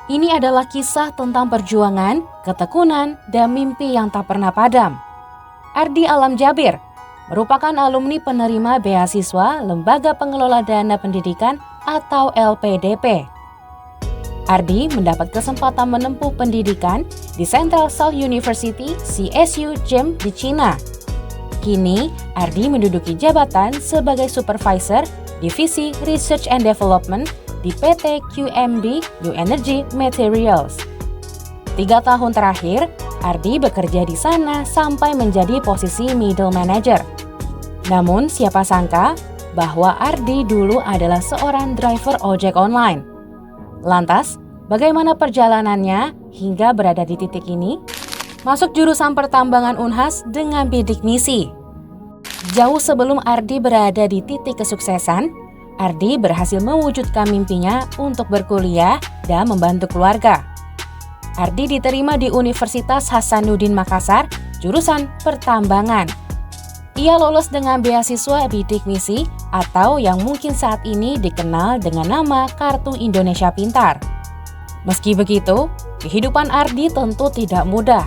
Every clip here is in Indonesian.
Ini adalah kisah tentang perjuangan, ketekunan, dan mimpi yang tak pernah padam. Ardi Alam Jabir merupakan alumni penerima beasiswa Lembaga Pengelola Dana Pendidikan atau LPDP. Ardi mendapat kesempatan menempuh pendidikan di Central South University CSU GEM di Cina. Kini, Ardi menduduki jabatan sebagai Supervisor Divisi Research and Development di PT QMB New Energy Materials. 3 tahun terakhir, Ardi bekerja di sana sampai menjadi posisi middle manager. Namun siapa sangka bahwa Ardi dulu adalah seorang driver ojek online. Lantas, bagaimana perjalanannya hingga berada di titik ini? Masuk jurusan pertambangan Unhas dengan bidik misi. Jauh sebelum Ardi berada di titik kesuksesan, Ardi berhasil mewujudkan mimpinya untuk berkuliah dan membantu keluarga. Ardi diterima di Universitas Hasanuddin Makassar, jurusan pertambangan. Ia lolos dengan beasiswa bidik misi atau yang mungkin saat ini dikenal dengan nama Kartu Indonesia Pintar. Meski begitu, kehidupan Ardi tentu tidak mudah.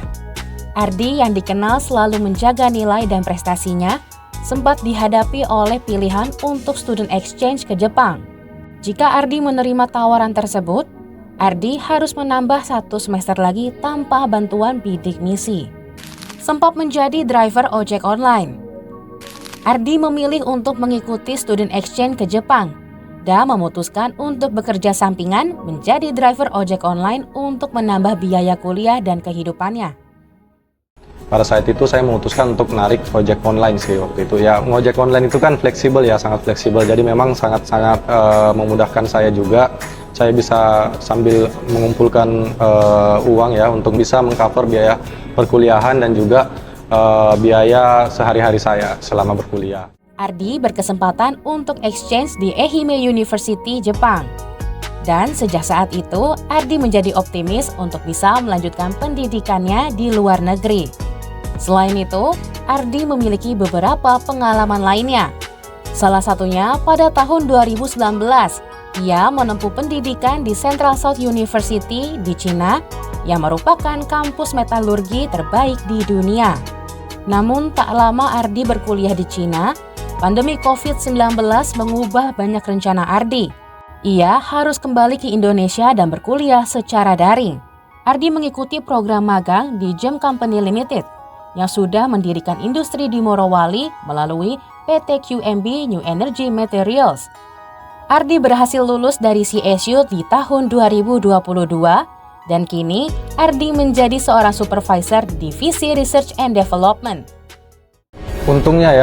Ardi yang dikenal selalu menjaga nilai dan prestasinya sempat dihadapi oleh pilihan untuk student exchange ke Jepang. Jika Ardi menerima tawaran tersebut, Ardi harus menambah 1 semester lagi tanpa bantuan bidik misi. Sempat menjadi driver ojek online. Ardi memilih untuk mengikuti student exchange ke Jepang dan memutuskan untuk bekerja sampingan menjadi driver ojek online untuk menambah biaya kuliah dan kehidupannya. Pada saat itu saya memutuskan untuk narik ojek online sih waktu itu. Ya, ngojek online itu kan fleksibel ya, sangat fleksibel. Jadi memang sangat-sangat memudahkan saya juga. Saya bisa sambil mengumpulkan uang ya untuk bisa mengcover biaya perkuliahan dan juga biaya sehari-hari saya selama berkuliah. Ardi berkesempatan untuk exchange di Ehime University, Jepang. Dan sejak saat itu, Ardi menjadi optimis untuk bisa melanjutkan pendidikannya di luar negeri. Selain itu, Ardi memiliki beberapa pengalaman lainnya. Salah satunya pada tahun 2019, ia menempuh pendidikan di Central South University di Cina yang merupakan kampus metalurgi terbaik di dunia. Namun tak lama Ardi berkuliah di Cina, pandemi COVID-19 mengubah banyak rencana Ardi. Ia harus kembali ke Indonesia dan berkuliah secara daring. Ardi mengikuti program magang di GEM Company Limited yang sudah mendirikan industri di Morowali melalui PT QMB New Energy Materials. Ardi berhasil lulus dari CSU di tahun 2022 dan kini Ardi menjadi seorang supervisor divisi Research and Development. Untungnya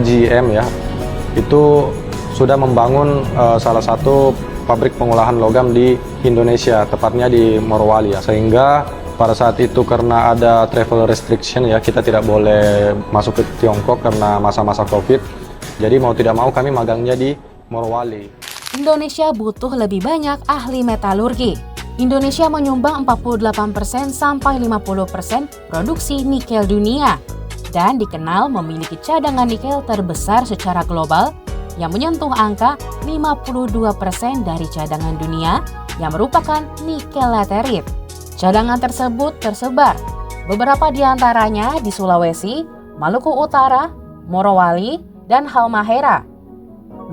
GM ya, itu sudah membangun salah satu pabrik pengolahan logam di Indonesia, tepatnya di Morowali ya. Sehingga pada saat itu karena ada travel restriction ya, kita tidak boleh masuk ke Tiongkok karena masa-masa COVID. Jadi mau tidak mau kami magangnya di Morowali. Indonesia butuh lebih banyak ahli metalurgi. Indonesia menyumbang 48% sampai 50% produksi nikel dunia dan dikenal memiliki cadangan nikel terbesar secara global yang menyentuh angka 52% dari cadangan dunia yang merupakan nikel laterit. Cadangan tersebut tersebar, beberapa di antaranya di Sulawesi, Maluku Utara, Morowali, dan Halmahera.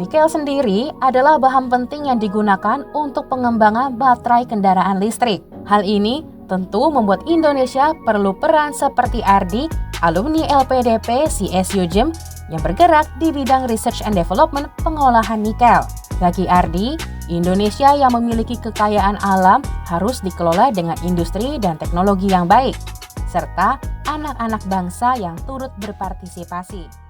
Nikel sendiri adalah bahan penting yang digunakan untuk pengembangan baterai kendaraan listrik. Hal ini tentu membuat Indonesia perlu peran seperti Ardi, alumni LPDP CSU GEM yang bergerak di bidang Research and Development pengolahan nikel. Bagi Ardi, Indonesia yang memiliki kekayaan alam harus dikelola dengan industri dan teknologi yang baik, serta anak-anak bangsa yang turut berpartisipasi.